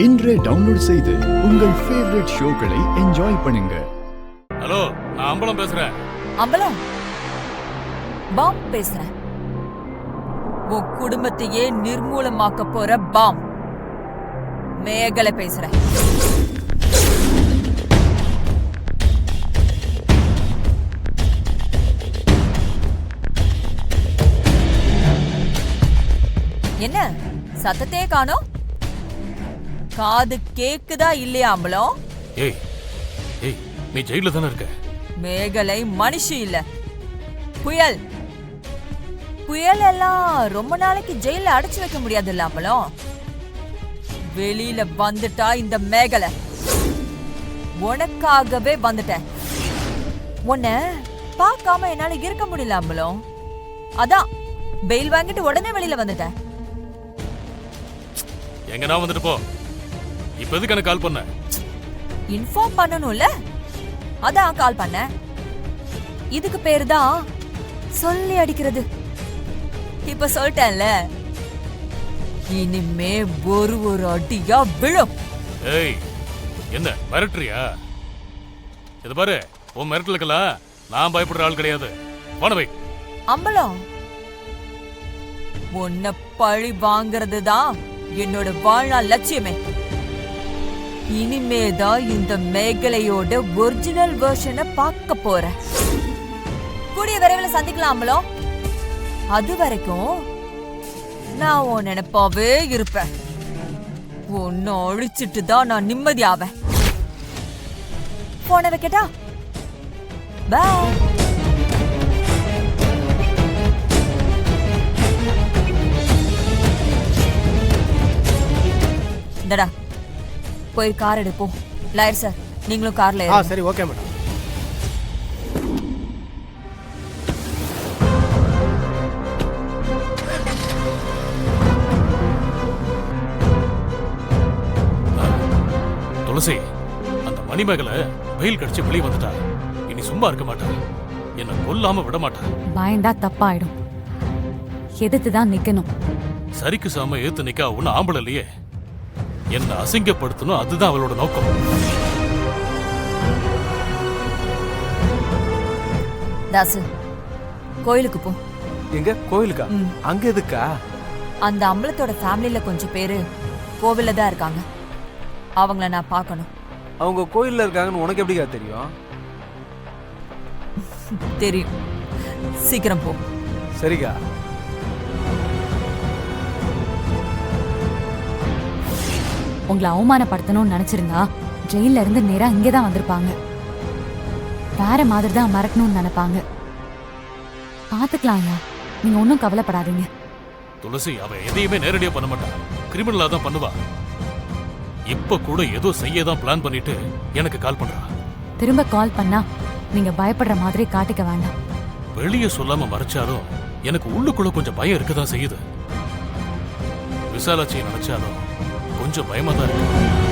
இன்றே டவுன்லோட் செய்து உங்கள் ஃபேவரட் ஷோக்களை என்ஜாய் பண்ணுங்க. ஹலோ, நான் அம்பலம் பேசுறேன். அம்பலம், பாம் பேசுறேன். உன் குடும்பத்தையே நிர்மூலமாக்க போற பாம் மேகலை பேசுறேன். என்ன சத்தத்தையே காணோம்? காது கேக்குதா இல்லையா அம்பலம்? ஏய் ஏய், நீ ஜெயில தானே இருக்க. மேகலை மனுஷி இல்ல, புயல். புயல் எல்லாம் ரொம்ப நாளைக்கு ஜெயில அடைச்சு வைக்க முடியாது இல்ல அம்பலம். வெளியில வந்துட்டா இந்த மேகலை உனக்காகவே வந்துட்டேன். உன்னை பார்க்காம என்னால இருக்க முடியல அம்பலம். அதான் பெயில் வாங்கிட்டு உடனே வெளியில வந்துட்டேன். எங்க நான் வந்துட்டு போ. இப்ப எதுக்கு எனக்கு கால் பண்ண? இன்ஃபார்ம் பண்ணணும்ல, அதான் கால் பண்ண. இதுக்கு பேரு தான் சொல்லி அடிக்கிறது. இப்ப சொல்லிட்டேன்ல, இனிமே ஒரு அடியா விழும். ஏய், என்ன மிரட்டுறியா? இது பாரு, உன் மிரட்டலுக்கெல்லாம் நான் பயப்படுற ஆள் கிடையாது. போனவை அம்பலம், உன்னை பழி வாங்குறது தான் என்னோட வாழ்நாள் லட்சியமே. இனிமேதான் இந்த மேகலையோட ஒரிஜினல் வெர்ஷனை பார்க்க போறேன். கூடிய விரைவில் சந்திக்கலாம் அம்பலம். அது வரைக்கும் நான் உன் நினைப்பாவே இருப்பேன். உன்னை அழிச்சிட்டு தான் நான் நிம்மதி ஆவேன். போன வைக்கட்டா? பாய். இந்தடா போய் கார் எடுப்போம். லாயர் சார், நீங்களும் கார்ல ஏறுங்க. சரி, ஓகே மேடம். துளசி, அந்த மணிமேகலை வெயில் கடிச்சு வெளியே வந்துட்டா. இனி சும்மா இருக்க மாட்டா. என்ன கொல்லாம விட மாட்டா. பயந்தா தப்பாயிடும். எதிர்த்துதான் நிக்கணும். சரிக்கு சாம ஏத்து நிக்க ஒன்னும் ஆம்பளை இல்லையே. என்ன அசிங்கப்படுத்தணும், அதுதான் அவளோட நோக்கம். தாசு, கோயிலுக்கு போ. எங்க கோயிலுக்கா? அங்க எதுக்கா? அந்த அம்பலத்தோட ஃபேமிலில கொஞ்சம் பேரு கோவில்ல தான் இருக்காங்க. அவங்கள நான் பார்க்கணும். அவங்க கோயில்ல இருக்காங்கன்னு உனக்கு எப்படிக்கா தெரியும்? தெரியும். சீக்கிரம் போ. சரிக்கா. உங்களை அவமானப்படுத்தணும்னு நினைச்சிருந்தா ஜெயில இருந்து நேரா இங்கதான் வந்திருப்பாங்க. வேற மாதிரி தான் மறக்கணும்னு நினைப்பாங்க. பாத்துக்கலாம் ஐயா, நீங்க ஒன்னும் கவலைப்படாதீங்க. துளசி, அவ எதையுமே நேரடியா பண்ண மாட்டா. கிரிமினலா தான் பண்ணுவா. இப்ப கூட ஏதோ செய்யதான் பிளான் பண்ணிட்டு எனக்கு கால் பண்றா. திரும்ப கால் பண்ணா நீங்க பயப்படுற மாதிரி காட்டிக்க வேண்டாம். வெளியே சொல்லாம மறைச்சாலும் எனக்கு உள்ளுக்குள்ள கொஞ்சம் பயம் இருக்கதான் செய்யுது. விசாலாட்சியை நினைச்சாலும் கொஞ்சம் பயமா தான் இருக்கு.